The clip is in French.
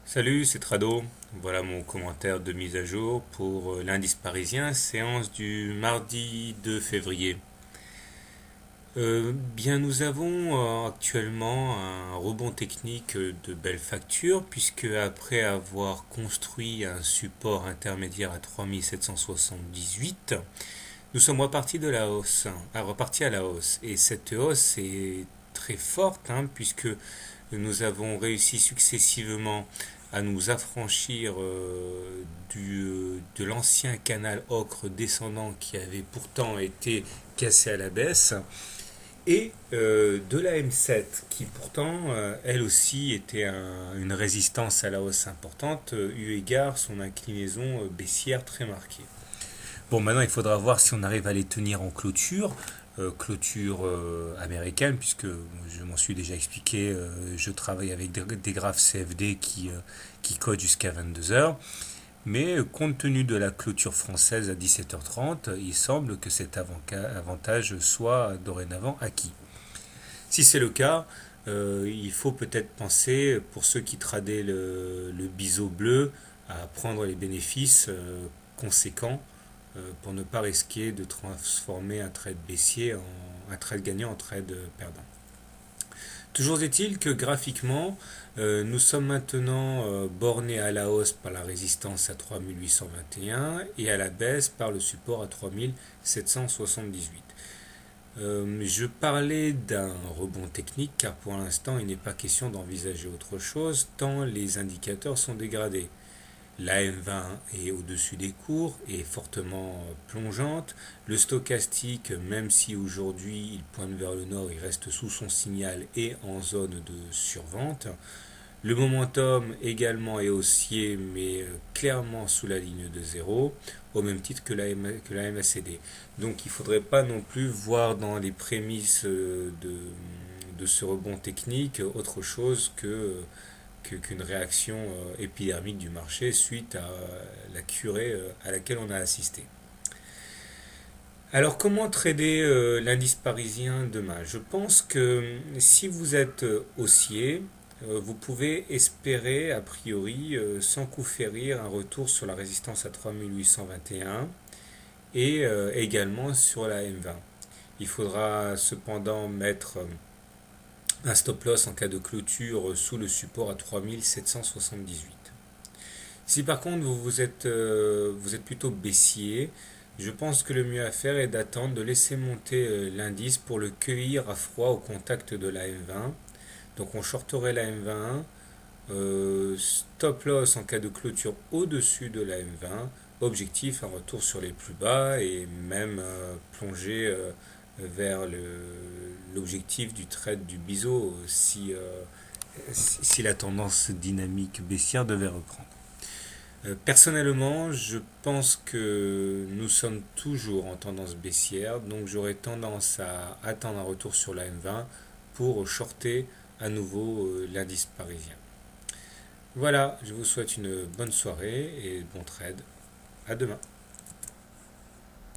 Salut, c'est Trado. Voilà mon commentaire de mise à jour pour l'indice parisien, séance du mardi 2 février. Bien, nous avons actuellement un rebond technique de belle facture, puisque après avoir construit un support intermédiaire à 3778, nous sommes repartis de la hausse, repartis à la hausse. Et cette hausse est très forte, puisque nous avons réussi successivement à nous affranchir de l'ancien canal ocre descendant qui avait pourtant été cassé à la baisse et de la M7 qui pourtant elle aussi était une résistance à la hausse importante eu égard son inclinaison baissière très marquée. Bon, maintenant il faudra voir si on arrive à les tenir en clôture, clôture américaine, puisque je m'en suis déjà expliqué, je travaille avec des graphes CFD qui codent jusqu'à 22 heures. Mais compte tenu de la clôture française à 17h30, il semble que cet avantage soit dorénavant acquis. Si c'est le cas, il faut peut-être penser, pour ceux qui tradaient le biseau bleu, à prendre les bénéfices conséquents pour ne pas risquer de transformer un trade baissier un trade gagnant en trade perdant. Toujours est-il que graphiquement, nous sommes maintenant bornés à la hausse par la résistance à 3821 et à la baisse par le support à 3778. Je parlais d'un rebond technique car pour l'instant il n'est pas question d'envisager autre chose tant les indicateurs sont dégradés. La M20 est au-dessus des cours et fortement plongeante. Le stochastique, même si aujourd'hui il pointe vers le nord, il reste sous son signal et en zone de survente. Le momentum également est haussier, mais clairement sous la ligne de zéro, au même titre que la MACD. Donc il ne faudrait pas non plus voir dans les prémices de ce rebond technique autre chose qu'une réaction épidermique du marché suite à la curée à laquelle on a assisté. Alors comment trader l'indice parisien demain? Je pense que si vous êtes haussier, vous pouvez espérer a priori sans coup férir un retour sur la résistance à 3821 et également sur la M20. Il faudra cependant mettre un stop loss en cas de clôture sous le support à 3778. Si par contre vous êtes plutôt baissier, je pense que le mieux à faire est d'attendre, de laisser monter l'indice pour le cueillir à froid au contact de la M20. Donc on shorterait la M20, stop loss en cas de clôture au-dessus de la M20, objectif un retour sur les plus bas et même plonger vers l'objectif du trade du biseau si la tendance dynamique baissière devait reprendre. Personnellement, je pense que nous sommes toujours en tendance baissière, donc j'aurais tendance à attendre un retour sur la M20 pour shorter à nouveau l'indice parisien. Voilà, je vous souhaite une bonne soirée et bon trade. À demain.